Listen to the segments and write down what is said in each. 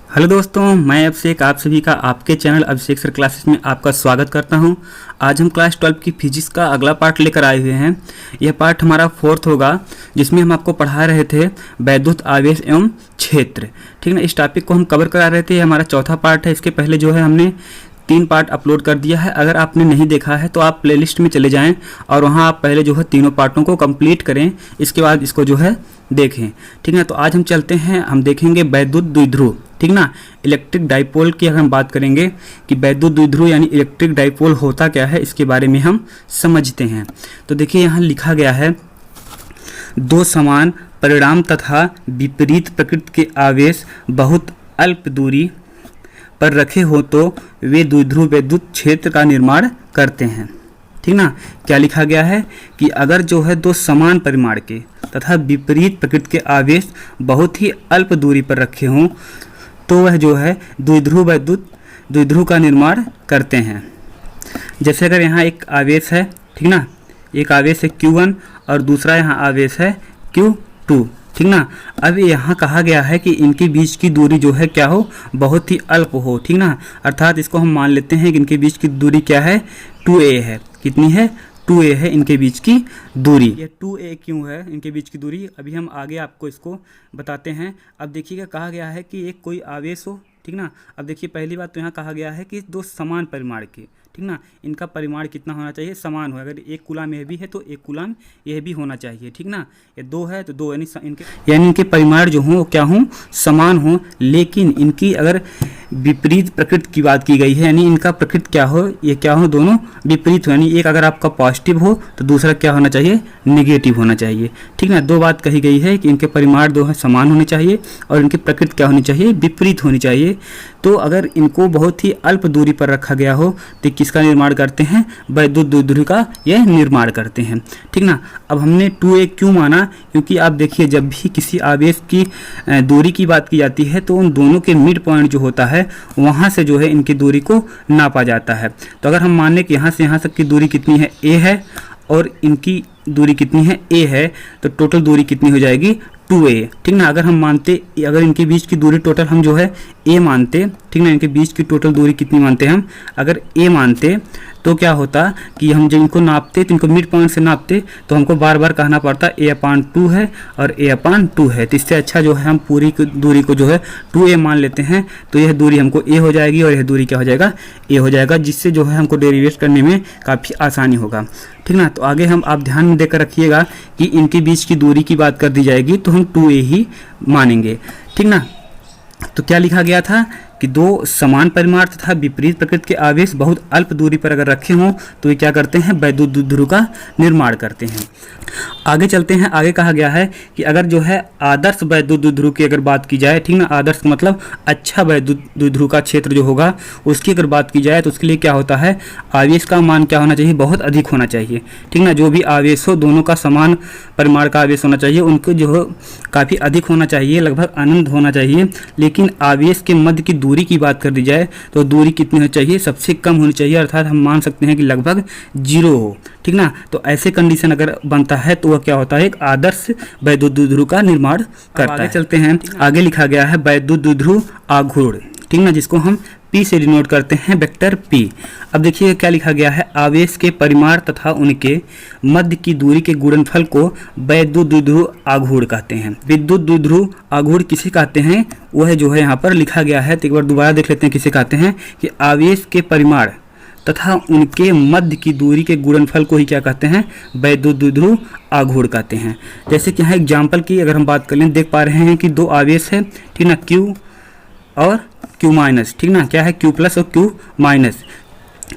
Hello दोस्तों, मैं अभिषेक आप सभी का आपके चैनल अभिषेक सर क्लासेस में आपका स्वागत करता हूं। आज हम क्लास 12 की फिजिक्स का अगला पार्ट लेकर आए हुए हैं। यह पार्ट हमारा 4th होगा, जिसमें हम आपको पढ़ा रहे थे वैद्युत आवेश एवं क्षेत्र। ठीक ना, इस टॉपिक को हम कवर करा रहे थे। ये हमारा चौथा पार्ट है। इसके पहले जो है हमने 3 पार्ट अपलोड कर दिया है। अगर आपने नहीं देखा है तो आप प्लेलिस्ट में चले जाएं और वहां आप पहले जो है तीनों पार्टों को कंप्लीट करें, इसके बाद इसको जो है देखें। ठीक ना, तो आज हम चलते हैं, हम देखेंगे वैद्युत द्विध्रुव। ठीक ना, इलेक्ट्रिक डाइपोल की अगर हम बात करेंगे कि वैद्युत द्विध्रुव यानी इलेक्ट्रिक डाइपोल होता क्या है, इसके बारे में हम समझते हैं। तो देखिए यहाँ लिखा गया है, दो समान परिणाम तथा विपरीत प्रकृति के आवेश बहुत अल्प दूरी पर रखे हो तो वे द्विध्रुव वैद्युत क्षेत्र का निर्माण करते हैं। ठीक ना, क्या लिखा गया है कि अगर जो है दो समान परिमाण के तथा विपरीत प्रकृति के आवेश बहुत ही अल्प दूरी पर रखे हों तो वह जो है द्विध्रुव वैद्युत द्विध्रुव का निर्माण करते हैं। जैसे अगर यहाँ एक आवेश है, ठीक ना, एक आवेश है Q1 और दूसरा यहाँ आवेश है Q2। ठीक ना, अब यहाँ कहा गया है कि इनके बीच की दूरी जो है क्या हो, बहुत ही अल्प हो। ठीक ना, अर्थात इसको हम मान लेते हैं कि इनके बीच की दूरी क्या है, 2a है। कितनी है, 2a है इनके बीच की दूरी। ये 2a क्यों है इनके बीच की दूरी, अभी हम आगे आपको इसको बताते हैं। अब देखिएगा, कहा गया है कि एक कोई आवेश हो। ठीक ना, अब देखिए पहली बात तो यहाँ कहा गया है कि दो समान परिमाण के, ठीक ना, इनका परिमाण कितना होना चाहिए, समान हो। अगर 1 कूलाम यह भी है तो 1 कूलाम यह भी होना चाहिए। ठीक ना, ये 2 है तो 2, यानी इनके परिमाण जो हों क्या हों, समान हों। लेकिन इनकी अगर विपरीत प्रकृति की बात की गई है, यानी इनका प्रकृति क्या हो, ये क्या हो, दोनों विपरीत हो। यानी एक अगर आपका पॉजिटिव हो तो दूसरा क्या होना चाहिए, नेगेटिव होना चाहिए। ठीक ना, 2 बात कही गई है कि इनके परिमाण 2 समान होने चाहिए और इनकी प्रकृति क्या होनी चाहिए, विपरीत होनी चाहिए। तो अगर इनको बहुत ही अल्प दूरी पर रखा गया हो तो किसका निर्माण करते हैं, वैद्युत द्विध्रुव का यह निर्माण करते हैं। ठीक ना, अब हमने 2a क्यों माना, क्योंकि आप देखिए जब भी किसी आवेश की दूरी की बात की जाती है तो उन दोनों के मिड पॉइंट जो होता है वहां से जो है इनकी दूरी को नापा जाता है। तो अगर हम मान लें कि यहाँ से यहाँ तक की दूरी कितनी है, a है, और इनकी दूरी कितनी है, a है, तो टोटल दूरी कितनी हो जाएगी, 2a। ठीक ना, अगर हम मानते, अगर इनके बीच की दूरी टोटल हम जो है a मानते, ठीक ना, इनके बीच की टोटल दूरी कितनी मानते हैं हम, अगर a मानते तो क्या होता कि हम जब इनको नापते तो इनको मिड पॉइंट से नापते तो हमको बार बार कहना पड़ता a/2 है और a/2 है। तो इससे अच्छा जो है हम पूरी दूरी को जो है 2a मान लेते हैं, तो यह दूरी हमको a हो जाएगी और यह दूरी क्या हो जाएगा, a हो जाएगा, जिससे जो है हमको डेरिवेट करने में काफ़ी आसानी होगा। ठीक ना, तो आगे हम आप ध्यान में देकर रखिएगा कि इनके बीच की दूरी की बात कर दी जाएगी तो हम 2a ही मानेंगे। ठीक ना, तो क्या लिखा गया था कि दो समान परिमाण तथा विपरीत प्रकृति के आवेश बहुत अल्प दूरी पर अगर रखे हों तो ये क्या करते हैं, वैद्युत द्विध्रुव का निर्माण करते हैं। आगे चलते हैं, आगे कहा गया है कि अगर जो है आदर्श वैद्युत द्विध्रुव की अगर बात की जाए, ठीक ना, आदर्श मतलब अच्छा वैद्युत द्विध्रुव का क्षेत्र जो होगा उसकी अगर बात की जाए तो उसके लिए क्या होता है, आवेश का मान क्या होना चाहिए, बहुत अधिक होना चाहिए। ठीक ना, जो भी आवेश हो दोनों का समान परिमाण का आवेश होना चाहिए, उनको जो है काफ़ी अधिक होना चाहिए, लगभग अनंत होना चाहिए। लेकिन आवेश के मध्य की दूरी की बात कर दी जाए तो दूरी कितनी होनी चाहिए, सबसे कम होनी चाहिए, अर्थात हम मान सकते हैं कि लगभग 0 हो। ठीक ना, तो ऐसे कंडीशन अगर बनता है तो वह क्या होता है, एक आदर्श वैद्युत द्विध्रुव का निर्माण करता है। आगे चलते हैं, आगे लिखा गया है वैद्युत द्विध्रुव आघूर्ण। ठीक ना, जिसको हम P से डिनोट करते हैं, वेक्टर P। अब देखिए क्या लिखा गया है, आवेश के परिमाण तथा उनके मध्य की दूरी के गुणनफल को वैद्युत द्विध्रुव आघूर्ण कहते हैं। विद्युत द्विध्रुव आघूर्ण किसे कहते हैं, वह जो है यहाँ पर लिखा गया है। तो एक बार दोबारा देख लेते हैं किसे कहते हैं, कि आवेश के परिमाण तथा उनके मध्य की दूरी के गुणनफल को ही क्या कहते हैं, वैद्युत द्विध्रुव आघूर्ण कहते हैं। जैसे कि यहाँ एग्जाम्पल की अगर हम बात कर लें, देख पा रहे हैं कि 2 आवेश है, ठीक ना, Q और Q माइनस। ठीक ना, क्या है, Q प्लस और Q माइनस,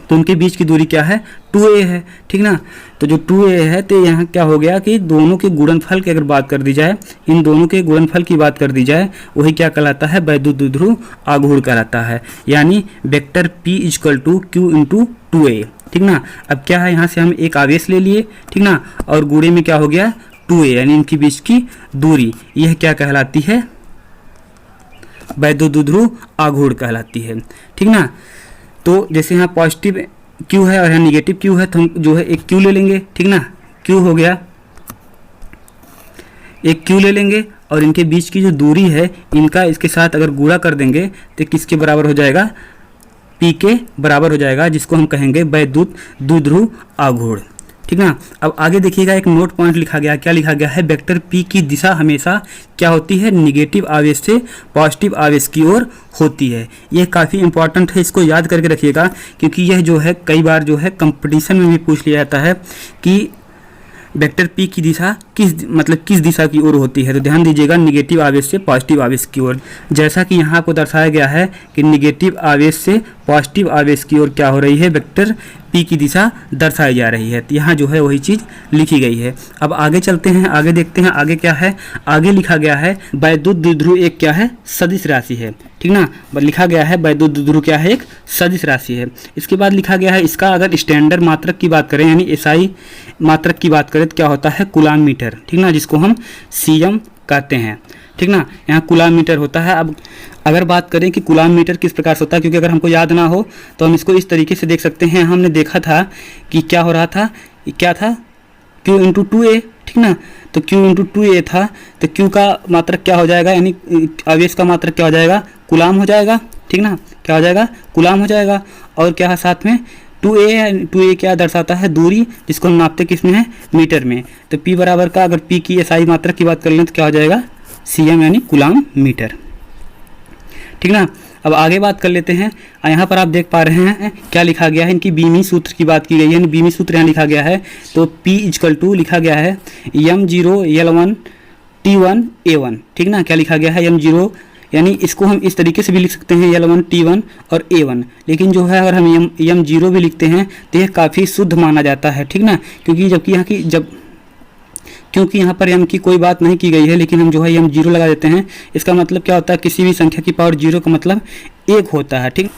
तो उनके बीच की दूरी क्या है, 2a है। ठीक ना, तो जो 2a है तो यहाँ क्या हो गया कि दोनों के गुणनफल की अगर बात कर दी जाए, इन दोनों के गुणनफल की बात कर दी जाए, वही क्या कहलाता है, वैद्युत द्विध्रुव आघूर्ण कहलाता है। यानी वेक्टर P = Q × 2a। ठीक ना, अब क्या है, यहाँ से हम एक आवेश ले लिए, ठीक ना, और गुणे में क्या हो गया, 2a, यानी इनके बीच की दूरी, यह क्या कहलाती है, वैद्युत द्विध्रुव आघूर्ण कहलाती है। ठीक ना, तो जैसे यहाँ पॉजिटिव Q है और यहाँ निगेटिव Q है, तो हम जो है एक Q ले लेंगे। ठीक ना, Q हो गया, एक Q ले लेंगे और इनके बीच की जो दूरी है इनका इसके साथ अगर गुणा कर देंगे तो किसके बराबर हो जाएगा, P के बराबर हो जाएगा, जिसको हम कहेंगे वैद्युत द्विध्रुव आघूर्ण। ठीक ना। अब आगे देखिएगा एक नोट पॉइंट लिखा गया, क्या लिखा गया है, वेक्टर P की दिशा हमेशा क्या होती है, निगेटिव आवेश से पॉजिटिव आवेश की ओर होती है। यह काफ़ी इंपॉर्टेंट है, इसको याद करके रखिएगा, क्योंकि यह जो है कई बार जो है कंपटीशन में भी पूछ लिया जाता है कि वेक्टर P की दिशा किस दिशा की ओर होती है। तो ध्यान दीजिएगा, निगेटिव आवेश से पॉजिटिव आवेश की ओर। जैसा कि यहाँ आपको दर्शाया गया है कि निगेटिव आवेश से पॉजिटिव आवेश की ओर क्या हो रही है, वेक्टर P की दिशा दर्शाई जा रही है। तो यहाँ जो है वही चीज़ लिखी गई है। अब आगे चलते हैं, आगे देखते हैं आगे क्या है। आगे लिखा गया है वैद्युत द्विध्रुव एक क्या है, सदिश राशि है। ठीक ना, लिखा गया है वैद्युत द्विध्रुव क्या है, एक सदिश राशि है। इसके बाद लिखा गया है इसका अगर स्टैंडर्ड मात्रक की बात करें, यानी SI मात्रक की बात करें तो क्या होता है, कूलाम मीटर। ठीक ना, जिसको हम CM कहते हैं। ठीक ना, यहाँ कूलाम मीटर होता है। अब अगर बात करें कि कूलाम मीटर किस प्रकार से होता है, क्योंकि अगर हमको याद ना हो तो हम इसको इस तरीके से देख सकते हैं। हमने देखा था कि क्या हो रहा था, क्या था, Q इंटू 2A। ठीक ना, तो Q इंटू 2A था, तो Q का मात्रक क्या हो जाएगा, यानी आवेश का मात्रक क्या हो जाएगा, कूलाम हो जाएगा। ठीक ना, क्या हो जाएगा, कूलाम हो जाएगा। और क्या है साथ में 2A क्या दर्शाता है, दूरी, जिसको हम नापते किस में है, मीटर में। तो P बराबर का अगर P की SI मात्रक की बात कर लें तो क्या हो जाएगा, CM यानी कूलाम मीटर। ठीक ना। अब आगे बात कर लेते हैं। यहाँ पर आप देख पा रहे हैं क्या लिखा गया है, इनकी बीमी सूत्र की बात की गई है। बीमी सूत्र यहाँ लिखा गया है, तो P = लिखा गया है M0 L1 T1 A1। ठीक ना, क्या लिखा गया है, M0, यानी इसको हम इस तरीके से भी लिख सकते हैं L1 T1 और A1, लेकिन जो है अगर हम M0 भी लिखते हैं तो यह काफ़ी शुद्ध माना जाता है। ठीक ना, क्योंकि यहाँ पर m की कोई बात नहीं की गई है, लेकिन हम जो है M0 लगा देते हैं। इसका मतलब क्या होता है, किसी भी संख्या की पावर 0 का मतलब 1 होता है। ठीक,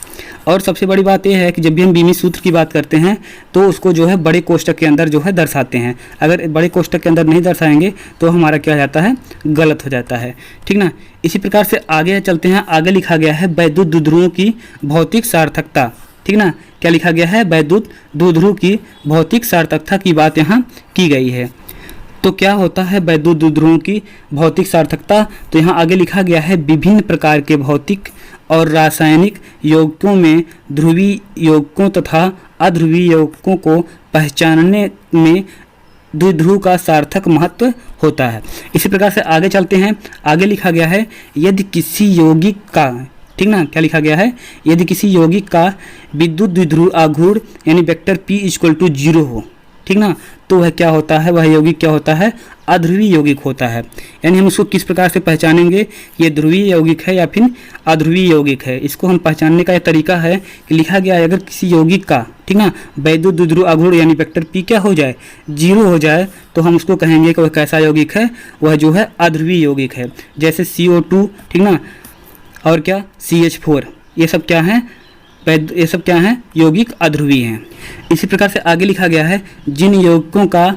और सबसे बड़ी बात यह है कि जब भी हम बीमी सूत्र की बात करते हैं तो उसको जो है बड़े कोष्टक के अंदर जो है दर्शाते हैं। अगर बड़े कोष्टक के अंदर नहीं दर्शाएंगे तो हमारा क्या हो जाता है, गलत हो जाता है। ठीक ना, इसी प्रकार से आगे चलते हैं। आगे लिखा गया है वैद्युत द्विध्रुवों की भौतिक सार्थकता। ठीक ना, क्या लिखा गया है, वैद्युत द्विध्रुव की भौतिक सार्थकता की बात यहाँ की गई है। तो क्या होता है वैद्युत द्विध्रुवों की भौतिक सार्थकता, तो यहाँ आगे लिखा गया है विभिन्न प्रकार के भौतिक और रासायनिक यौगिकों में ध्रुवीय यौगिकों तथा अध्रुवीय यौगिकों को पहचानने में द्विध्रुव का सार्थक महत्व होता है। इसी प्रकार से आगे चलते हैं। आगे लिखा गया है यदि किसी यौगिक का, ठीक ना, क्या लिखा गया है, यदि किसी यौगिक का विद्युत द्विध्रुव आघूर्ण यानी वेक्टर P = 0 हो, ठीक ना, तो वह क्या होता है, वह यौगिक क्या होता है, अध्रुवीय यौगिक होता है। यानी हम उसको किस प्रकार से पहचानेंगे, ये ध्रुवीय यौगिक है या फिर अध्रुवीय यौगिक है। इसको हम पहचानने का एक तरीका है कि लिखा गया है अगर किसी यौगिक का, ठीक ना, वैद्युत द्विध्रुव आघूर्ण यानी वेक्टर P क्या हो जाए, 0 हो जाए, तो हम उसको कहेंगे कि वह कैसा यौगिक है, वह जो है अध्रुवीय यौगिक है। जैसे CO2, ठीक ना, और क्या CH4, ये सब क्या है, ये सब क्या है, यौगिक अध्रुवीय हैं। इसी प्रकार से आगे लिखा गया है जिन यौगिकों का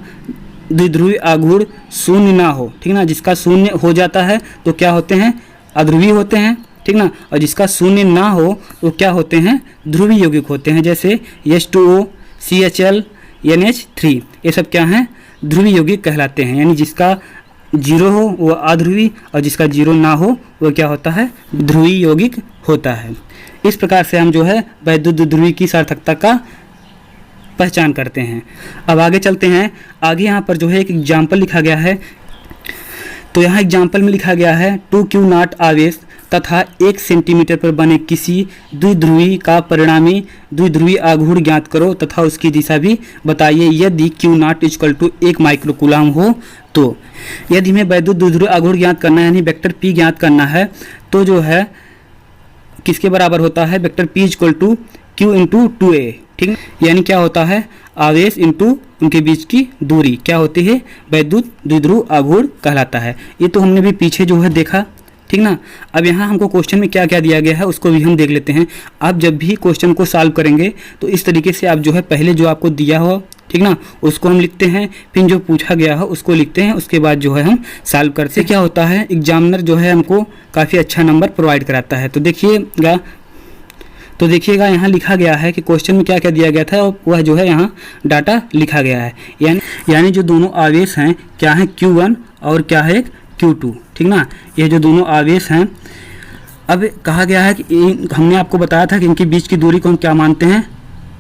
द्विध्रुवीय आघूर्ण शून्य ना हो, ठीक ना, जिसका शून्य हो जाता है तो क्या होते हैं, अध्रुवीय होते हैं, ठीक ना, और जिसका शून्य ना हो तो क्या होते हैं, ध्रुवीय यौगिक होते हैं। जैसे H2O, CHL, NH3, ये सब क्या हैं, ध्रुवीय यौगिक कहलाते हैं। यानी जिसका 0 हो वो अध्रुवीय और जिसका 0 ना हो वो क्या होता है, ध्रुवीय यौगिक होता है। इस प्रकार से हम जो है वैद्युत द्विध्रुवी की सार्थकता का पहचान करते हैं। अब आगे चलते हैं। आगे यहाँ पर जो है एक एग्जाम्पल लिखा गया है। तो यहाँ एग्जाम्पल में लिखा गया है 2Q0 आवेश तथा 1 सेंटीमीटर पर बने किसी द्विध्रुवी का परिणामी द्विध्रुवी आघूर्ण ज्ञात करो तथा उसकी दिशा भी बताइए यदि Q0 = 1 माइक्रोकूलम हो। तो यदि हमें वैद्युत द्विध्रुवी आघूर्ण ज्ञात करना है यानी वेक्टर P ज्ञात करना है तो जो है किसके बराबर होता है, वेक्टर P = Q × 2A, ठीक, यानी क्या होता है, आवेश इंटू उनके बीच की दूरी क्या होती है, वैद्युत द्विध्रुव आघूर्ण कहलाता है। ये तो हमने भी पीछे जो है देखा, ठीक ना। अब यहाँ हमको क्वेश्चन में क्या क्या दिया गया है उसको भी हम देख लेते हैं। आप जब भी क्वेश्चन को सॉल्व करेंगे तो इस तरीके से आप जो है पहले जो आपको दिया हो, ठीक ना, उसको हम लिखते हैं, फिर जो पूछा गया हो उसको लिखते हैं, उसके बाद जो है हम सॉल्व करते हैं। क्या होता है, एग्जामिनर जो है हमको काफ़ी अच्छा नंबर प्रोवाइड कराता है। तो देखिएगा यहाँ लिखा गया है कि क्वेश्चन में क्या क्या दिया गया था और वह जो है यहाँ डाटा लिखा गया है। यानी जो दोनों आवेश हैं क्या हैं, Q1 और क्या है एक Q2, ठीक ना। ये जो दोनों आवेश हैं, अब कहा गया है कि हमने आपको बताया था कि इनके बीच की दूरी को हम क्या मानते हैं,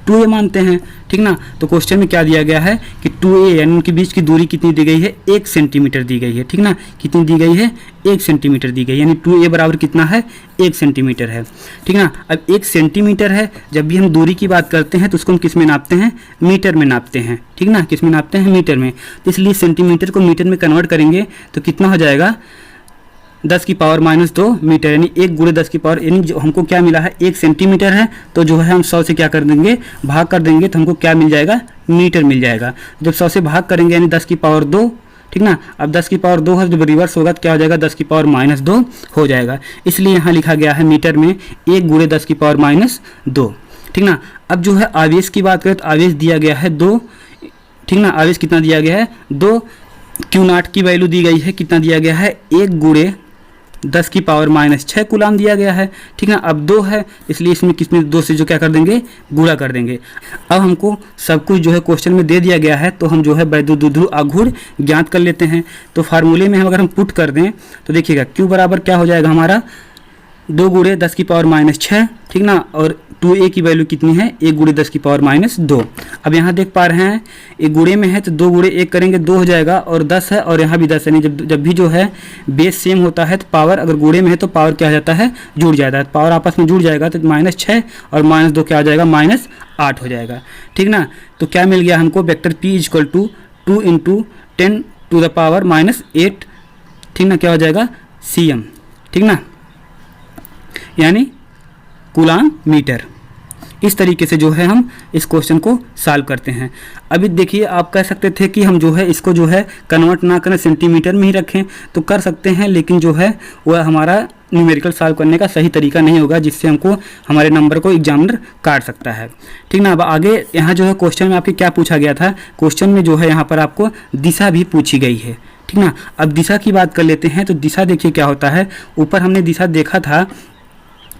2a मानते हैं, ठीक ना। तो क्वेश्चन में क्या दिया गया है कि 2a यानी उनके बीच की दूरी कितनी दी गई है, 1 सेंटीमीटर दी गई है, ठीक ना। कितनी दी गई है, 1 सेंटीमीटर दी गई, यानी 2a बराबर कितना है, 1 सेंटीमीटर है, ठीक ना। अब 1 सेंटीमीटर है, जब भी हम दूरी की बात करते हैं तो उसको हम किस में नापते हैं, मीटर में नापते हैं, ठीक ना। किस में नापते हैं, मीटर में। तो इसलिए सेंटीमीटर को मीटर में कन्वर्ट करेंगे तो कितना हो जाएगा, 10 की पावर -2 मीटर, यानी 1 गुणे 10 की पावर, यानी जो हमको क्या मिला है 1 सेंटीमीटर है, तो जो है हम 100 से क्या कर देंगे, भाग कर देंगे, तो हमको क्या मिल जाएगा, मीटर मिल जाएगा। जब 100 से भाग करेंगे यानी 10 की पावर 2, ठीक ना। अब 10 की पावर 2 है, जब रिवर्स होगा तो क्या हो जाएगा, 10 की पावर -2 हो जाएगा। इसलिए यहाँ लिखा गया है मीटर में 1 गुणे 10 की पावर -2, ठीक ना। अब जो है आवेश की बात करें तो आवेश दिया गया है 2, ठीक ना। आवेश कितना दिया गया है, 2। Q0 की वैल्यू दी गई है, कितना दिया गया है, 1 गुणे 10 की पावर -6 कूलाम दिया गया है, ठीक ना। अब 2 है, इसलिए इसमें किसमें 2 से जो क्या कर देंगे, गुणा कर देंगे। अब हमको सब कुछ जो है क्वेश्चन में दे दिया गया है, तो हम जो है वैद्युत द्विध्रुव आघूर्ण ज्ञात कर लेते हैं। तो फार्मूले में हम अगर हम पुट कर दें तो देखिएगा Q बराबर क्या हो जाएगा हमारा, 2 गुणे 10 की पावर -6, ठीक ना। और 2a की वैल्यू कितनी है, 1 गुणे 10 की पावर -2। अब यहाँ देख पा रहे हैं एक गुणे में है तो 2 गुणे 1 करेंगे 2 हो जाएगा, और 10 है और यहाँ भी 10 है, नहीं जब भी जो है बेस सेम होता है तो पावर अगर गुणे में है तो पावर क्या हो जाता है, जुड़ जाता है। पावर आपस में जुड़ जाएगा तो -6 और -2 क्या हो जाएगा, -8 हो जाएगा, ठीक ना। तो क्या मिल गया हमको, वेक्टर p = 2 × 10⁻⁸, ठीक ना, क्या हो जाएगा, cm, ठीक ना, यानी कूलाम मीटर। इस तरीके से जो है हम इस क्वेश्चन को सॉल्व करते हैं। अभी देखिए, आप कह सकते थे कि हम जो है इसको जो है कन्वर्ट ना करें, सेंटीमीटर में ही रखें, तो कर सकते हैं, लेकिन जो है वह हमारा न्यूमेरिकल सॉल्व करने का सही तरीका नहीं होगा, जिससे हमको हमारे नंबर को एग्जामिनर काट सकता है, ठीक ना। अब आगे यहाँ जो है क्वेश्चन में आपके क्या पूछा गया था, क्वेश्चन में जो है यहाँ पर आपको दिशा भी पूछी गई है, ठीक ना। अब दिशा की बात कर लेते हैं। तो दिशा देखिए क्या होता है, ऊपर हमने दिशा देखा था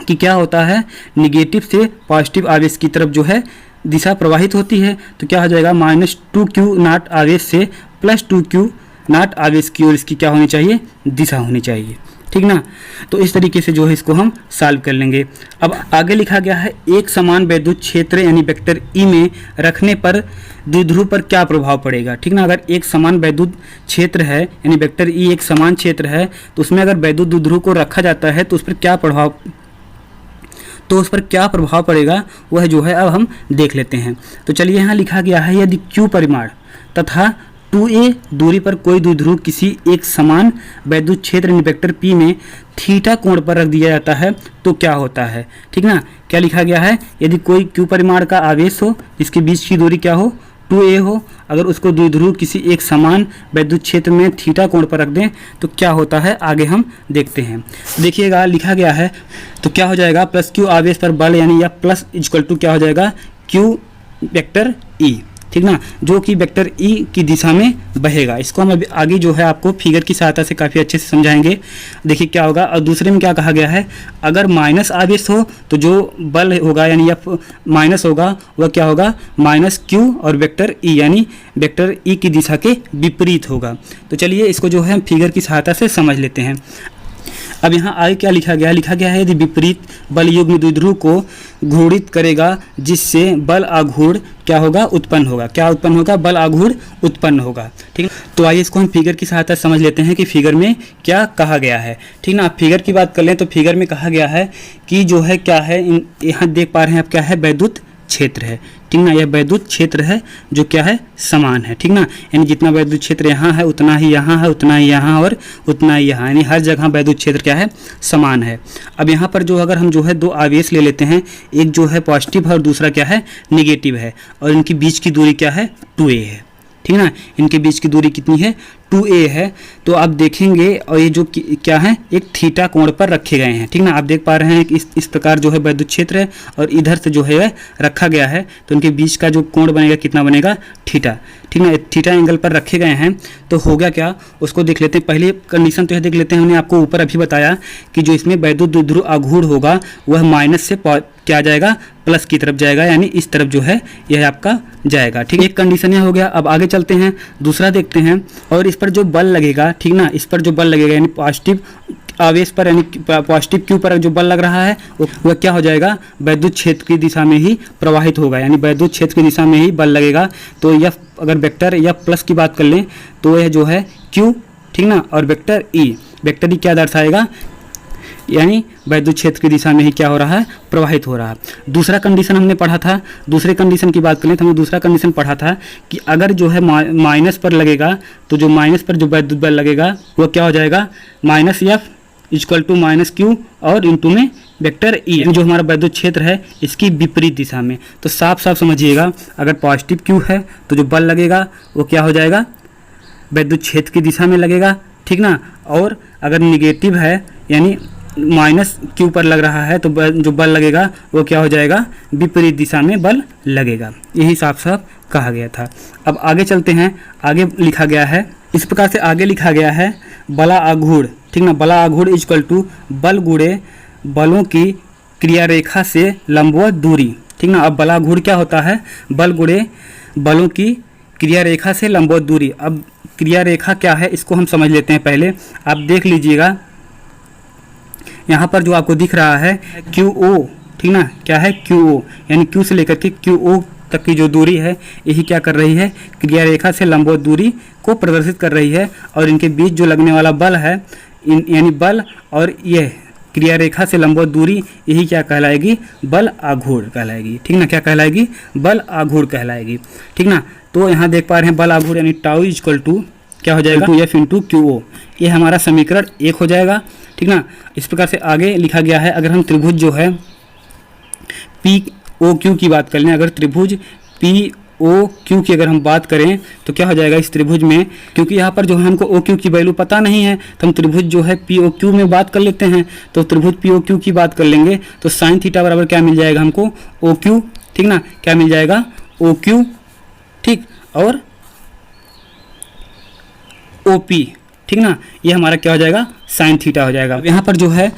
कि क्या होता है, निगेटिव से पॉजिटिव आवेश की तरफ जो है दिशा प्रवाहित होती है। तो क्या हो जाएगा, -2Q0 आवेश से +2Q0 आवेश की ओर इसकी क्या होनी चाहिए, दिशा होनी चाहिए, ठीक ना। तो इस तरीके से जो है इसको हम सॉल्व कर लेंगे। अब आगे लिखा गया है, एक समान वैद्युत क्षेत्र यानी वेक्टर ई में रखने पर द्विध्रुव पर क्या प्रभाव पड़ेगा, ठीक ना। अगर एक समान वैद्युत क्षेत्र है यानी वेक्टर ई एक समान क्षेत्र है, तो उसमें अगर वैद्युत द्विध्रुव को रखा जाता है तो उस पर क्या प्रभाव पड़ेगा, वह जो है अब हम देख लेते हैं। तो चलिए, यहाँ लिखा गया है, यदि Q परिमाण तथा 2a दूरी पर कोई द्विध्रुव किसी एक समान वैद्युत क्षेत्र वेक्टर P में थीटा कोण पर रख दिया जाता है तो क्या होता है, ठीक ना। क्या लिखा गया है, यदि कोई Q परिमाण का आवेश हो जिसके बीच की दूरी क्या हो, 2a हो, अगर उसको द्विध्रुव किसी एक समान वैद्युत क्षेत्र में थीटा कोण पर रख दें तो क्या होता है, आगे हम देखते हैं। देखिएगा लिखा गया है, तो क्या हो जाएगा, +Q आवेश पर बल, यानी या प्लस = क्या हो जाएगा, Q वेक्टर E, ठीक ना, जो कि वेक्टर ई की दिशा में बहेगा। इसको हम अभी आगे जो है आपको फिगर की सहायता से काफ़ी अच्छे से समझाएंगे। देखिए क्या होगा। और दूसरे में क्या कहा गया है, अगर माइनस आवेश हो तो जो बल होगा यानी एफ माइनस होगा वह क्या होगा, -q और वेक्टर ई यानी वेक्टर ई की दिशा के विपरीत होगा। तो चलिए इसको जो है हम फिगर की सहायता से समझ लेते हैं। अब यहाँ आगे क्या लिखा गया है, यदि विपरीत बल युग्म द्विध्रुव को घूर्णित करेगा जिससे बल आघूर्ण क्या होगा, उत्पन्न होगा। क्या उत्पन्न होगा, बल आघूर्ण उत्पन्न होगा। ठीक है, तो आइए इसको हम फिगर की सहायता से समझ लेते हैं कि फिगर में क्या कहा गया है। ठीक ना, आप फिगर की बात कर लें तो फिगर में कहा गया है कि जो है क्या है, यहाँ देख पा रहे हैं आप क्या है, वैद्युत क्षेत्र है। ठीक ना, यह वैद्युत क्षेत्र है जो क्या है, समान है। ठीक ना, यानी जितना वैद्युत क्षेत्र यहाँ है उतना ही यहाँ है, उतना ही यहाँ और उतना ही यहाँ, यानी हर जगह वैद्युत क्षेत्र क्या है, समान है। अब यहाँ पर जो अगर हम जो है दो आवेश ले लेते हैं, एक जो है पॉजिटिव है और दूसरा क्या है, निगेटिव है, और इनकी बीच की दूरी क्या है, 2a है। ठीक ना, इनके बीच की दूरी कितनी है, 2a है। तो आप देखेंगे और ये जो क्या है, एक थीटा कोण पर रखे गए हैं। ठीक ना, आप देख पा रहे हैं कि इस प्रकार जो है वैद्युत क्षेत्र है और इधर से जो है रखा गया है, तो उनके बीच का जो कोण बनेगा कितना बनेगा, थीटा। ठीक ना, थीटा एंगल पर रखे गए हैं। तो हो गया क्या, उसको देख लेते हैं। पहले कंडीशन तो यह देख लेते हैं, हमने आपको ऊपर अभी बताया कि जो इसमें वैद्युत द्विध्रुव आघूर्ण होगा वह माइनस से क्या जाएगा, प्लस की तरफ जाएगा, यानी इस तरफ जो है यह आपका जाएगा। ठीक है, एक कंडीशन यह हो गया। अब आगे चलते हैं, दूसरा देखते हैं। और इस पर जो बल लगेगा, ठीक ना, इस पर जो बल लगेगा यानी पॉजिटिव आवेश पर यानी पॉजिटिव क्यू पर जो बल लग रहा है वह क्या हो जाएगा, वैद्युत क्षेत्र की दिशा में ही प्रवाहित होगा, यानी वैद्युत क्षेत्र की दिशा में ही बल लगेगा। तो यह अगर वेक्टर या प्लस की बात कर लें तो यह जो है क्यू, ठीक ना, और वेक्टर ई क्या दर्शाएगा, यानी वैद्युत क्षेत्र की दिशा में ही क्या हो रहा है, प्रवाहित हो रहा है। दूसरा कंडीशन हमने पढ़ा था, दूसरे कंडीशन की बात करें तो हमने दूसरा कंडीशन पढ़ा था कि अगर जो है माइनस पर लगेगा तो जो माइनस पर जो वैद्युत बल लगेगा वो क्या हो जाएगा, minus F equal to minus Q और इंटू में वेक्टर ई, जो हमारा वैद्युत क्षेत्र है इसकी विपरीत दिशा में। तो साफ साफ समझिएगा, अगर पॉजिटिव क्यू है तो जो बल लगेगा वो क्या हो जाएगा, वैद्युत क्षेत्र की दिशा में लगेगा, ठीक ना, और अगर निगेटिव है यानी माइनस क्यू पर लग रहा है तो जो बल लगेगा वो क्या हो जाएगा, विपरीत दिशा में बल लगेगा। यही साफ साफ कहा गया था। अब आगे चलते हैं, आगे लिखा गया है इस प्रकार से, आगे लिखा गया है बला आघूर्ण, ठीक ना, बला आघूर्ण इक्वल टू बल गुणे बलों की क्रिया रेखा से लंबवत दूरी, ठीक ना। अब बला आघूर्ण क्या होता है, बल गुणे बलों की क्रिया रेखा से लंबवत दूरी। अब क्रिया रेखा क्या है इसको हम समझ लेते हैं पहले। आप देख लीजिएगा यहाँ पर जो आपको दिख रहा है क्यू ओ, ठीक ना, क्या है क्यू ओ, यानी क्यू से लेकर के क्यू ओ तक की जो दूरी है यही क्या कर रही है, क्रिया रेखा से लंबवत दूरी को प्रदर्शित कर रही है। और इनके बीच जो लगने वाला बल है यानी बल और यह क्रिया रेखा से लंबवत दूरी यही क्या कहलाएगी, बल आघूर्ण कहलाएगी, ठीक ना, क्या कहलाएगी, बल आघूर्ण कहलाएगी, ठीक ना। तो यहाँ देख पा रहे हैं बल आघूर्ण यानी टाउ इक्वल टू क्या हो जाएगा, two F into Q O, ये हमारा समीकरण 1 हो जाएगा, ठीक ना। इस प्रकार से आगे लिखा गया है, अगर हम त्रिभुज जो है पी ओ क्यू की बात कर लें, अगर त्रिभुज पी ओ क्यू की अगर हम बात करें तो क्या हो जाएगा इस त्रिभुज में, क्योंकि यहाँ पर जो है हमको ओ क्यू की वैल्यू पता नहीं है तो हम त्रिभुज जो है पी ओ क्यू में बात कर लेते हैं। तो त्रिभुज पी ओ क्यू की बात कर लेंगे तो साइन थीटा बराबर क्या मिल जाएगा हमको, ओ क्यू, ठीक ना, क्या मिल जाएगा, ओ क्यू, ठीक, और ओ पी, ठीक ना, ये हमारा क्या हो जाएगा, साइन थीटा हो जाएगा। यहाँ पर जो है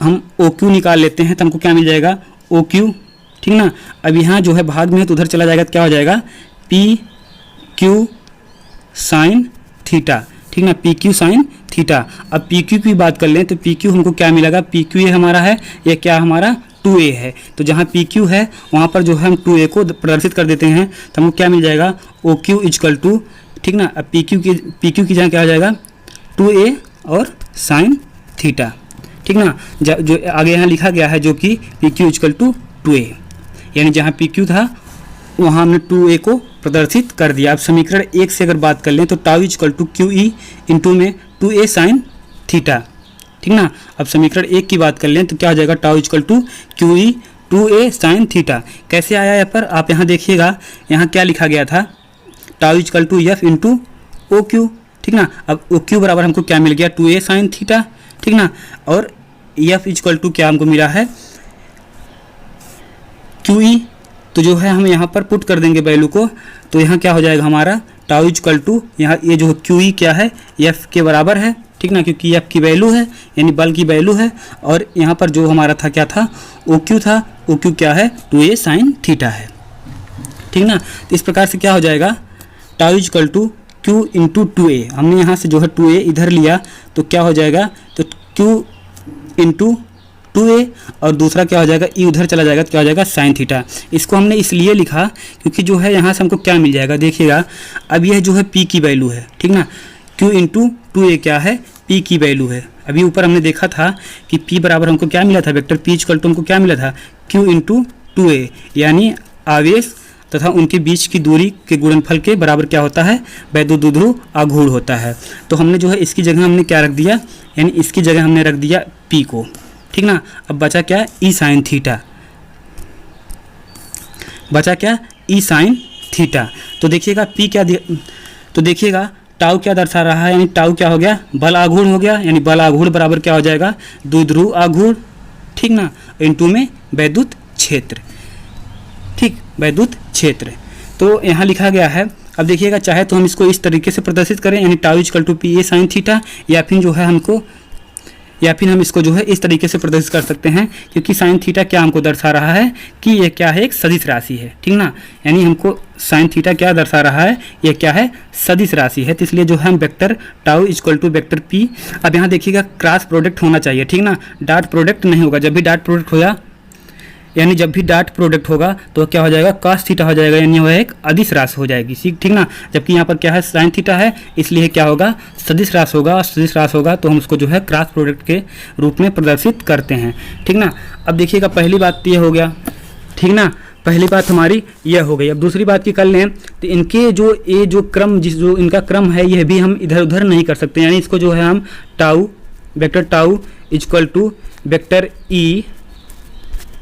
हम ओ क्यू निकाल लेते हैं तो हमको क्या मिल जाएगा, ओ क्यू, ठीक ना। अब यहाँ जो है भाग में है तो उधर चला जाएगा तो क्या हो जाएगा, पी क्यू साइन थीटा, ठीक ना, पी क्यू साइन थीटा। अब पी क्यू की बात कर लें तो पी क्यू हमको क्या मिलेगा, पी क्यू ये हमारा है, ये क्या हमारा 2a है। तो जहाँ पी क्यू है वहाँ पर जो है हम 2a को प्रदर्शित कर देते हैं तो हमको क्या मिल जाएगा, ओ क्यू इक्वल टू, ठीक ना। अब पी क्यू की जगह क्या हो जाएगा, 2a और साइन थीटा, ठीक ना। जो आगे यहाँ लिखा गया है जो कि P Q equal to 2a, यानी जहाँ पी क्यू था वहाँ हमने 2a को प्रदर्शित कर दिया। अब समीकरण 1 से अगर बात कर लें तो tau equal to Q E into में 2a साइन थीटा, ठीक ना। अब समीकरण 1 की बात कर लें तो क्या हो जाएगा, tau equal to Q E 2a sine theta. कैसे आया यहाँ पर, आप यहाँ देखिएगा, यहाँ क्या लिखा गया था, tau equal to F into O Q, ठीक ना। अब ओ क्यू बराबर हमको क्या मिल गया, 2a साइन थीटा, ठीक ना, और एफ इक्वल टू क्या हमको मिला है, क्यू ई। तो जो है हम यहाँ पर पुट कर देंगे वैल्यू को, तो यहाँ क्या हो जाएगा हमारा, टाउ इक्वल टू, यहाँ ये जो क्यू ई क्या है, एफ के बराबर है, ठीक ना, क्योंकि एफ की वैल्यू है यानी बल की वैल्यू है। और यहाँ पर जो हमारा था क्या था, ओ क्यू था, ओ क्यू क्या है, 2a साइन थीटा है, ठीक ना। तो इस प्रकार से क्या हो जाएगा, tau equal to Q into 2a, हमने यहाँ से जो है 2a इधर लिया तो क्या हो जाएगा, तो क्यू इंटू 2a और दूसरा क्या हो जाएगा, ई उधर चला जाएगा तो क्या हो जाएगा, साइन थीटा। इसको हमने इसलिए लिखा क्योंकि जो है यहाँ से हमको क्या मिल जाएगा, देखिएगा अब यह जो है p की वैल्यू है, ठीक ना, q इंटू 2a क्या है, p की वैल्यू है। अभी ऊपर हमने देखा था कि p बराबर हमको क्या मिला था, वेक्टर p इक्वल टू हमको क्या मिला था, q इंटू 2a, यानी आवेश तथा उनके बीच की दूरी के गुणनफल के बराबर क्या होता है, वैद्युत द्विध्रुव आघूर्ण होता है। तो हमने जो है इसकी जगह हमने क्या रख दिया, यानी इसकी जगह हमने रख दिया p को, ठीक ना। अब बचा क्या, ई साइन थीटा, बचा क्या, ई साइन थीटा। तो देखिएगा p क्या, तो देखिएगा टाउ क्या दर्शा रहा है, यानी टाउ क्या हो गया, बल आघूर्ण हो गया, यानी बल आघूर्ण बराबर क्या हो जाएगा, द्विध्रुव आघूर्ण, ठीक ना, इंटू में वैद्युत क्षेत्र, ठीक, वैद्युत क्षेत्र। तो यहाँ लिखा गया है। अब देखिएगा चाहे तो हम इसको इस तरीके से प्रदर्शित करें, यानी tau equal to P A sine theta, या फिर जो है हमको या फिर हम इसको जो है इस तरीके से प्रदर्शित कर सकते हैं, क्योंकि साइन थीटा क्या हमको दर्शा रहा है कि यह क्या है, एक सदिश राशि है, ठीक ना। यानी हमको साइन थीटा क्या दर्शा रहा है, यह क्या है, सदिश राशि है। तो इसलिए जो है हम vector tau equal to vector P, अब यहाँ देखिएगा क्रॉस प्रोडक्ट होना चाहिए, ठीक ना, डॉट प्रोडक्ट नहीं होगा। जब भी डॉट प्रोडक्ट होगा, यानी जब भी डॉट प्रोडक्ट होगा तो क्या हो जाएगा, कॉस थीटा हो जाएगा, यानी वह एक अदिश राशि हो जाएगी, ठीक ना। जबकि यहाँ पर क्या है, साइन थीटा है, इसलिए क्या होगा, सदिश राशि होगा, और सदिश राशि होगा तो हम उसको जो है क्रॉस प्रोडक्ट के रूप में प्रदर्शित करते हैं, ठीक ना। अब देखिएगा पहली बात तो ये हो गया, ठीक ना, पहली बात हमारी यह हो गई। अब दूसरी बात की कर लें तो इनके जो ये जो क्रम, जो इनका क्रम है, यह भी हम इधर उधर नहीं कर सकते। यानी इसको जो है हम tau, vector tau equal to vector E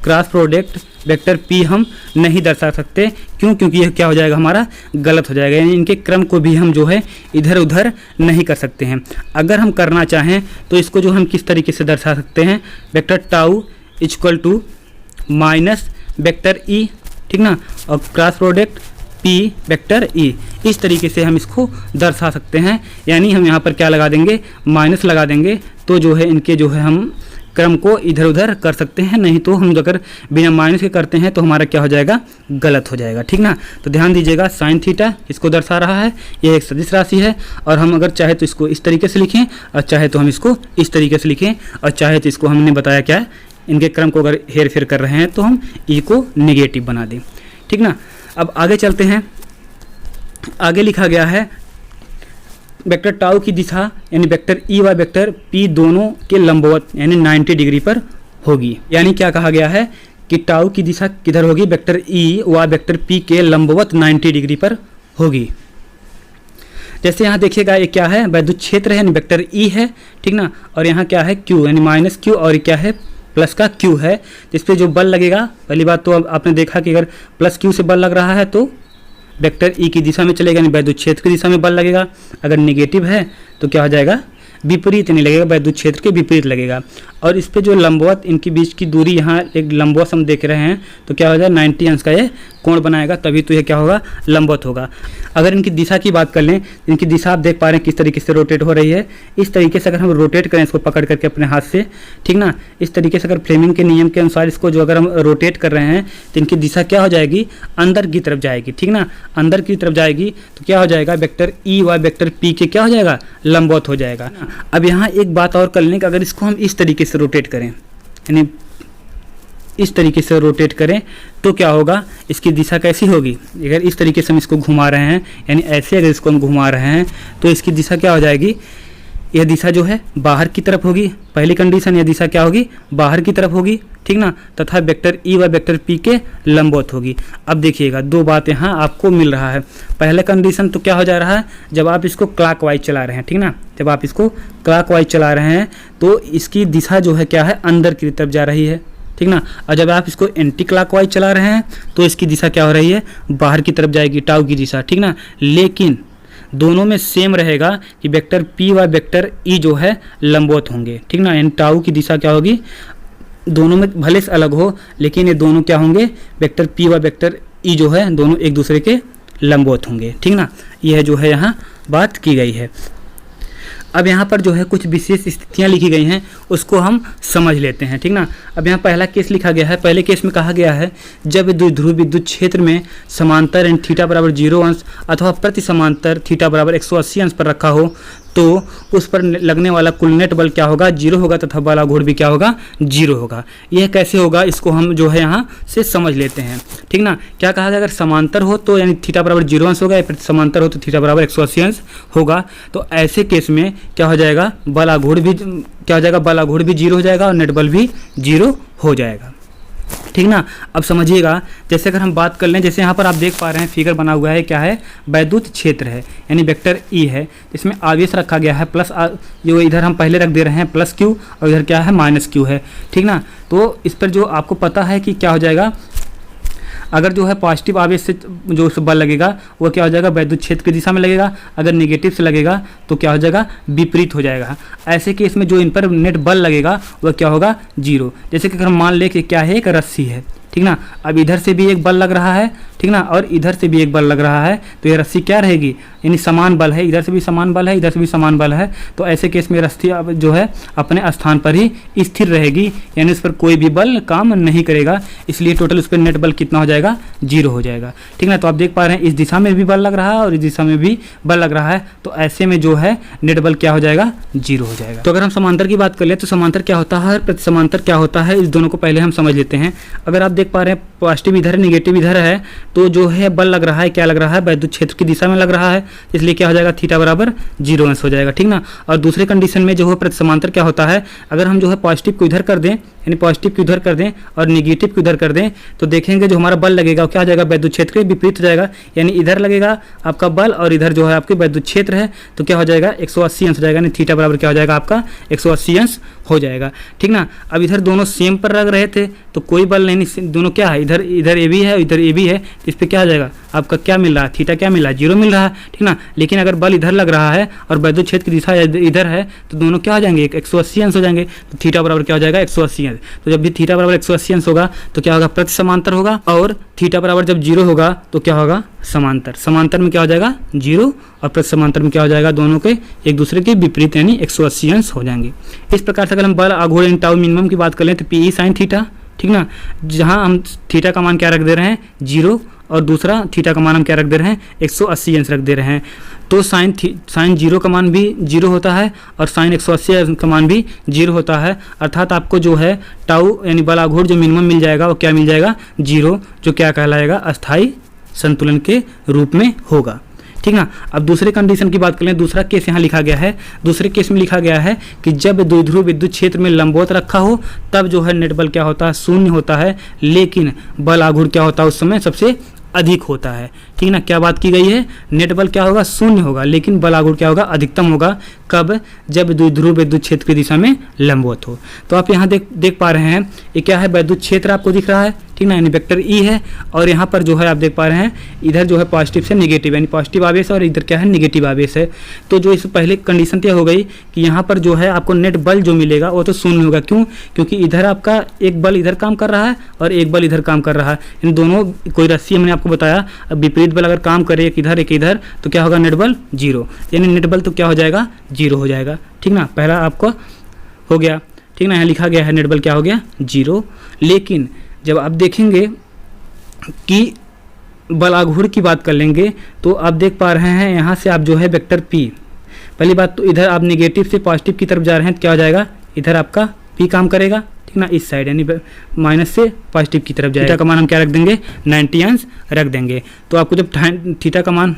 cross product vector P हम नहीं दर्शा सकते। क्यों? क्योंकि यह क्या हो जाएगा, हमारा गलत हो जाएगा। यानी इनके क्रम को भी हम जो है इधर उधर नहीं कर सकते हैं। अगर हम करना चाहें तो इसको जो हम किस तरीके से दर्शा सकते हैं, vector tau equal to minus vector E, ठीक ना, और cross product P vector E, इस तरीके से हम इसको दर्शा सकते हैं। यानी हम यहाँ पर क्या लगा देंगे, माइनस लगा देंगे, तो जो है इनके जो है हम क्रम को इधर उधर कर सकते हैं। नहीं तो हम अगर बिना माइनस के करते हैं तो हमारा क्या हो जाएगा, गलत हो जाएगा, ठीक ना। तो ध्यान दीजिएगा, साइन थीटा इसको दर्शा रहा है, यह एक सदिश राशि है, और हम अगर चाहे तो इसको इस तरीके से लिखें, और चाहे तो हम इसको इस तरीके से लिखें, और चाहे तो इसको हमने बताया क्या है, इनके क्रम को अगर हेर फेर कर रहे हैं तो हम ई को निगेटिव बना दें, ठीक ना। अब आगे चलते हैं, आगे लिखा गया है वेक्टर टाउ की दिशा यानी वेक्टर ई व वेक्टर पी दोनों के लंबवत यानी 90 डिग्री पर होगी। यानी क्या कहा गया है कि टाउ की दिशा किधर होगी, वेक्टर ई व वेक्टर पी के लंबवत 90 डिग्री पर होगी। जैसे यहाँ देखिएगा, ये क्या है, वैद्युत क्षेत्र है यानी वेक्टर ई है, ठीक ना, और यहाँ क्या है, क्यू यानी माइनस क्यू, और क्या है, प्लस का क्यू है, जिस पे जो बल लगेगा, पहली बात तो अब आपने देखा कि अगर प्लस क्यू से बल लग रहा है तो वेक्टर ई की दिशा में चलेगा, यानी वैद्युत क्षेत्र की दिशा में बल लगेगा। अगर नेगेटिव है तो क्या हो जाएगा, विपरीत नहीं लगेगा, वैद्युत क्षेत्र के विपरीत लगेगा। और इस पे जो लंबवत इनके बीच की दूरी, यहाँ एक लंबवत हम देख रहे हैं, तो क्या हो जाएगा, 90 अंश का ये कोण बनाएगा, तभी तो ये क्या होगा, लंबवत होगा। अगर इनकी दिशा की बात कर लें, इनकी दिशा आप देख पा रहे हैं किस तरीके से रोटेट हो रही है। इस तरीके से अगर हम रोटेट करें इसको पकड़ करके अपने हाथ से, ठीक ना, इस तरीके से अगर फ्लेमिंग के नियम के अनुसार इसको जो अगर हम रोटेट कर रहे हैं तो इनकी दिशा क्या हो जाएगी, अंदर की तरफ जाएगी, ठीक ना, अंदर की तरफ जाएगी, तो क्या हो जाएगा, वेक्टर ई व वेक्टर पी के क्या हो जाएगा, लंबवत हो जाएगा। अब यहाँ एक बात और कर लें कि अगर इसको हम इस तरीके से रोटेट करें, यानी इस तरीके से रोटेट करें, तो क्या होगा, इसकी दिशा कैसी होगी, अगर इस तरीके से हम इसको घुमा रहे हैं, यानी ऐसे अगर इसको हम घुमा रहे हैं तो इसकी दिशा क्या हो जाएगी, यह दिशा जो है बाहर की तरफ होगी। पहली कंडीशन, यह दिशा क्या होगी, बाहर की तरफ होगी, ठीक ना, तथा वेक्टर ई व वेक्टर पी के लंबवत होगी। अब देखिएगा, दो बात यहाँ आपको मिल रहा है। पहला कंडीशन तो क्या हो जा रहा है, जब आप इसको क्लॉकवाइज चला रहे हैं, ठीक ना, जब आप इसको क्लॉकवाइज चला रहे हैं तो इसकी दिशा जो है क्या है, अंदर की तरफ जा रही है, ठीक ना। और जब आप इसको एंटी क्लॉकवाइज चला रहे हैं तो इसकी दिशा क्या हो रही है, बाहर की तरफ जाएगी, टाउ की दिशा, ठीक ना। लेकिन दोनों में सेम रहेगा कि वेक्टर पी व वेक्टर ई जो है लंबवत होंगे, ठीक ना, यानी टाउ की दिशा क्या होगी, दोनों में भले से अलग हो लेकिन ये दोनों क्या होंगे, वेक्टर पी व वेक्टर ई जो है दोनों एक दूसरे के लंबवत होंगे, ठीक ना। यह जो है यहाँ बात की गई है। अब यहाँ पर जो है कुछ विशेष स्थितियाँ लिखी गई हैं, उसको हम समझ लेते हैं, ठीक ना। अब यहाँ पहला केस लिखा गया है, पहले केस में कहा गया है जब द्विध्रुव विद्युत क्षेत्र में समांतर एंड थीटा बराबर 0 अंश अथवा प्रति समांतर थीटा बराबर 180 अंश पर रखा हो तो उस पर लगने वाला कुल नेट बल क्या होगा, 0 होगा, तथा बल आघूर्ण भी क्या होगा, 0 होगा। यह कैसे होगा, इसको हम जो है यहाँ से समझ लेते हैं, ठीक ना। क्या कहा गया, अगर समांतर हो तो यानी थीटा बराबर 0 अंश होगा, या प्रति समांतर हो तो थीटा बराबर 180 अंश होगा। तो ऐसे केस में क्या हो जाएगा, बल आघूर्ण भी क्या हो जाएगा, बल आघूर्ण भी 0 हो जाएगा और नेट बल भी 0 हो जाएगा, ठीक ना। अब समझिएगा, जैसे अगर हम बात कर लें, जैसे यहाँ पर आप देख पा रहे हैं फिगर बना हुआ है, क्या है, वैद्युत क्षेत्र है यानी वेक्टर ई है, इसमें आवेश रखा गया है प्लस, जो इधर हम पहले रख दे रहे हैं प्लस क्यू, और इधर क्या है, माइनस क्यू है, ठीक ना। तो इस पर जो आपको पता है कि क्या हो जाएगा, अगर जो है पॉजिटिव आवेश से जो उस बल लगेगा वो क्या हो जाएगा, वैद्युत क्षेत्र की दिशा में लगेगा, अगर नेगेटिव से लगेगा तो क्या हो जाएगा, विपरीत हो जाएगा। ऐसे केस में जो इन पर नेट बल लगेगा वह क्या होगा, 0। जैसे कि अगर हम मान लें कि क्या है, एक रस्सी है, ठीक ना। अब इधर से भी एक बल लग रहा है ठीक ना, और इधर से भी एक बल लग रहा है, तो ये रस्सी क्या रहेगी, यानी समान बल है, इधर से भी समान बल है, इधर से भी समान बल है, तो ऐसे केस में रस्सी अब जो है अपने स्थान पर ही स्थिर रहेगी, यानी उस पर कोई भी बल काम नहीं करेगा, इसलिए टोटल उस पर नेट बल कितना हो जाएगा, 0 हो जाएगा। ठीक ना, तो आप देख पा रहे हैं इस दिशा में भी बल लग रहा है और इस दिशा में भी बल लग रहा है, तो ऐसे में जो है नेट बल क्या हो जाएगा, 0 हो जाएगा। तो अगर हम समांतर की बात कर ले तो समांतर क्या होता है, प्रति समांतर क्या होता है, इस दोनों को पहले हम समझ लेते हैं। अगर आप देख पा रहे हैं पॉजिटिव इधर है, नेगेटिव इधर है, तो जो है बल लग रहा है, क्या लग रहा है, वैद्युत क्षेत्र की दिशा में लग रहा है, इसलिए क्या हो जाएगा, थीटा बराबर 0 अंश हो जाएगा। ठीक ना, और दूसरे कंडीशन में जो है प्रति समांतर क्या होता है, अगर हम जो है पॉजिटिव को इधर कर दें, यानी पॉजिटिव को इधर कर दें और नेगेटिव को इधर कर दें, तो देखेंगे जो हमारा बल लगेगा वो क्या हो जाएगा, वैद्युत क्षेत्र के विपरीत हो जाएगा, यानी इधर लगेगा आपका बल और इधर जो है आपके वैद्युत क्षेत्र है, तो क्या हो जाएगा, 180 अंश हो जाएगा, यानी थीटा बराबर क्या हो जाएगा आपका 180 अंश हो जाएगा। ठीक ना, अब इधर दोनों सेम पर लग रहे थे तो कोई बल नहीं, दोनों क्या है, इधर इधर ए भी है, इधर ए भी है, तो इस पर क्या हो जाएगा आपका क्या मिल रहा है, थीटा क्या मिल रहा है, 0 मिल रहा है। ठीक ना, लेकिन अगर बल इधर लग रहा है और वैद्युत क्षेत्र की दिशा इधर है, तो दोनों क्या हो जाएंगे, 180 अंश हो जाएंगे, तो थीटा बराबर क्या हो जाएगा, 180 अंश। तो जब भी थीटा बराबर 180 अंश होगा तो क्या होगा, प्रति समांतर होगा, और थीटा बराबर जब 0 होगा तो क्या होगा, समांतर। समांतर में क्या हो जाएगा, 0, और प्रति समांतर में क्या हो जाएगा, दोनों के एक दूसरे के विपरीत यानी 180 अंश हो जाएंगे। इस प्रकार से अगर हम बल आघूर्ण इन टाउ मिनिमम की बात कर लें तो पी साइन थीटा, ठीक ना, जहां हम थीटा का मान क्या रख दे रहे हैं, 0, और दूसरा थीटा का मान हम क्या रख दे रहे हैं, 180 अंश रख दे रहे हैं, तो साइन 0 का मान भी 0 होता है और साइन 180 अंश का मान भी 0 होता है, अर्थात आपको जो है टाउ यानी बल आघूर्ण जो मिनिमम मिल जाएगा वो क्या मिल जाएगा, 0, जो क्या कहलाएगा, अस्थाई संतुलन के रूप में होगा। ठीक ना, अब दूसरे कंडीशन की बात कर लें, दूसरा केस यहाँ लिखा गया है, दूसरे केस में लिखा गया है कि जब द्विध्रुव विद्युत क्षेत्र में लंबवत रखा हो तब जो है नेट बल क्या होता है, 0 होता है, लेकिन बल आघूर्ण क्या होता है उस समय सबसे अधिक होता है। ठीक ना, क्या बात की गई है, नेट बल क्या होगा, 0 होगा, लेकिन बल आघूर्ण क्या होगा, अधिकतम होगा, कब, जब द्विध्रुव विद्युत क्षेत्र की दिशा में लंबवत हो। तो आप यहाँ देख पा रहे हैं ये क्या है, वैद्युत क्षेत्र आपको दिख रहा है, ठीक ना, यानी वेक्टर ई है, और यहाँ पर जो है आप देख पा रहे हैं इधर जो है पॉजिटिव से नेगेटिव, यानी पॉजिटिव आवेश है और इधर क्या है, नेगेटिव आवेश है। तो जो इस पहले कंडीशन क्या हो गई कि यहाँ पर जो है आपको नेट बल जो मिलेगा वो तो 0 होगा, क्यों, क्योंकि इधर आपका एक बल इधर काम कर रहा है और एक बल इधर काम कर रहा है, इन दोनों कोई रस्सी हमने आपको बताया, विपरीत बल अगर काम करे एक इधर तो क्या होगा, नेट बल 0, यानी नेट बल तो क्या हो जाएगा, 0 हो जाएगा। ठीक ना, पहला आपको हो गया। ठीक ना, यहाँ लिखा गया है नेट बल क्या हो गया, 0, लेकिन जब आप देखेंगे कि बल आघूर्ण की बात कर लेंगे तो आप देख पा रहे हैं यहाँ से आप जो है वेक्टर P, पहली बात तो इधर आप नेगेटिव से पॉजिटिव की तरफ जा रहे हैं तो क्या हो जाएगा, इधर आपका P काम करेगा, ठीक ना, इस साइड यानी माइनस से पॉजिटिव की तरफ जाएगा। थीटा का मान हम क्या रख देंगे, 90 अंश रख देंगे। तो आपको जब थीटा का मान,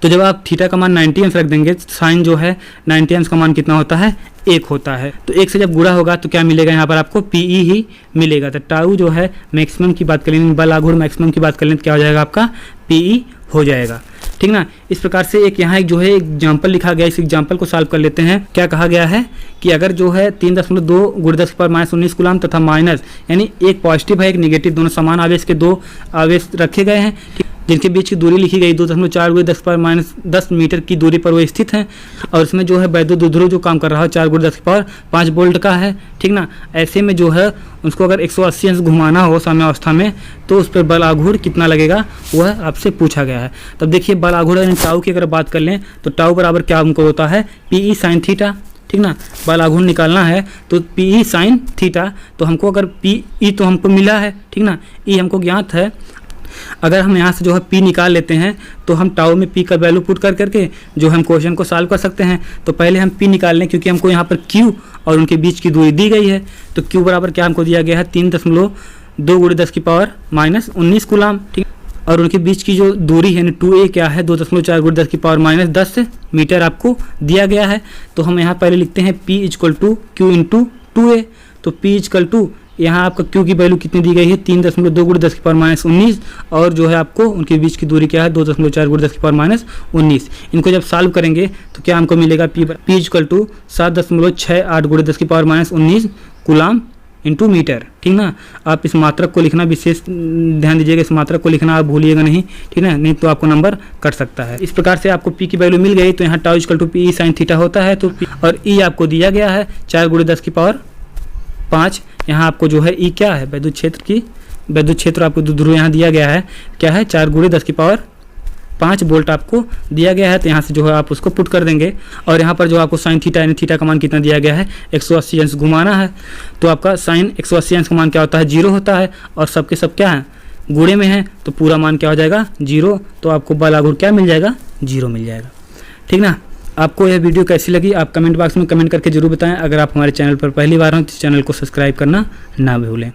तो जब आप थीटा का मान 90 अंश रख देंगे, साइन जो है 90 अंश का मान कितना होता है, 1 होता है, तो 1 से जब गुणा होगा तो क्या मिलेगा, यहाँ पर आपको PE ही मिलेगा। तो टाउ जो है मैक्सिमम की बात कर लें, बल आघूर्ण मैक्सिमम की बात कर लें तो क्या हो जाएगा, आपका PE हो जाएगा। ठीक ना, इस प्रकार से एक यहाँ एक जो है एग्जाम्पल लिखा गया, इस एग्जाम्पल को सॉल्व कर लेते हैं। क्या कहा गया है कि अगर जो है 3.2 × 10⁻19 कूलम तथा माइनस, यानी एक पॉजिटिव है एक नेगेटिव, दोनों समान आवेश के 2 आवेश रखे गए हैं, जिनके बीच की दूरी लिखी गई 2.4 × 10⁻10 मीटर की दूरी पर वो स्थित हैं, और इसमें जो है वैद्युत द्विध्रुव जो काम कर रहा है 4 × 10⁵ वोल्ट का है। ठीक ना, ऐसे में जो है उसको अगर 180 अंश घुमाना हो साम्यावस्था में तो उस पर बल आघूर्ण कितना लगेगा वह आपसे पूछा गया है। तब देखिए बल आघूर्ण टाउ की अगर बात कर लें तो टाउ बराबर क्या हमको होता है, PE साइन थीटा। ठीक ना, बल आघूर्ण निकालना है तो PE साइन थीटा, तो हमको अगर PE तो हमको मिला है, ठीक ना, E हमको ज्ञात है, अगर हम यहाँ से जो है P निकाल लेते हैं तो हम टाउ में P का वैल्यू पुट करके जो हम क्वेश्चन को सॉल्व कर सकते हैं। तो पहले हम P निकाल लें, क्योंकि हमको यहाँ पर Q और उनके बीच की दूरी दी गई है, तो Q बराबर क्या हमको दिया गया है, 3.2 × 10⁻19 कूलम। ठीक, और उनके बीच की जो दूरी है 2a क्या है, 2.4 × 10⁻10 मीटर आपको दिया गया है। तो हम यहाँ पहले लिखते हैं P = Q × 2a, तो P = यहाँ आपका Q की वैल्यू कितनी दी गई है, 3.2 × 10⁻19, और जो है आपको उनके बीच की दूरी क्या है, 2.4 × 10⁻19। इनको जब सॉल्व करेंगे तो क्या हमको मिलेगा, P = 7.68 × 10⁻19 कूलम × मीटर। ठीक ना, आप इस मात्रक को लिखना विशेष ध्यान दीजिएगा, इस मात्रक को लिखना आप भूलिएगा नहीं, ठीक है, नहीं तो आपको नंबर कट सकता है। इस प्रकार से आपको P की वैल्यू मिल गई, तो यहाँ टाउ = PE साइन थीटा होता है, तो और E आपको दिया गया है 4 × 10⁵ यहाँ आपको जो है E क्या है, वैद्युत क्षेत्र की विद्युत क्षेत्र आपको ध्रुव यहाँ दिया गया है, क्या है 4 × 10⁵ वोल्ट आपको दिया गया है। तो यहाँ से जो है आप उसको पुट कर देंगे और यहाँ पर जो आपको साइन थीटा यानी थीटा का मान कितना दिया गया है 180 अंश घुमाना है। तो आपका साइन 180 अंश का मान क्या होता है 0 होता है और सबके सब क्या है गुणे में है, तो पूरा मान क्या हो जाएगा 0। तो आपको बलागुण क्या मिल जाएगा 0 मिल जाएगा। ठीक ना। आपको यह वीडियो कैसी लगी आप कमेंट बॉक्स में कमेंट करके जरूर बताएं। अगर आप हमारे चैनल पर पहली बार हो तो चैनल को सब्सक्राइब करना ना भूलें।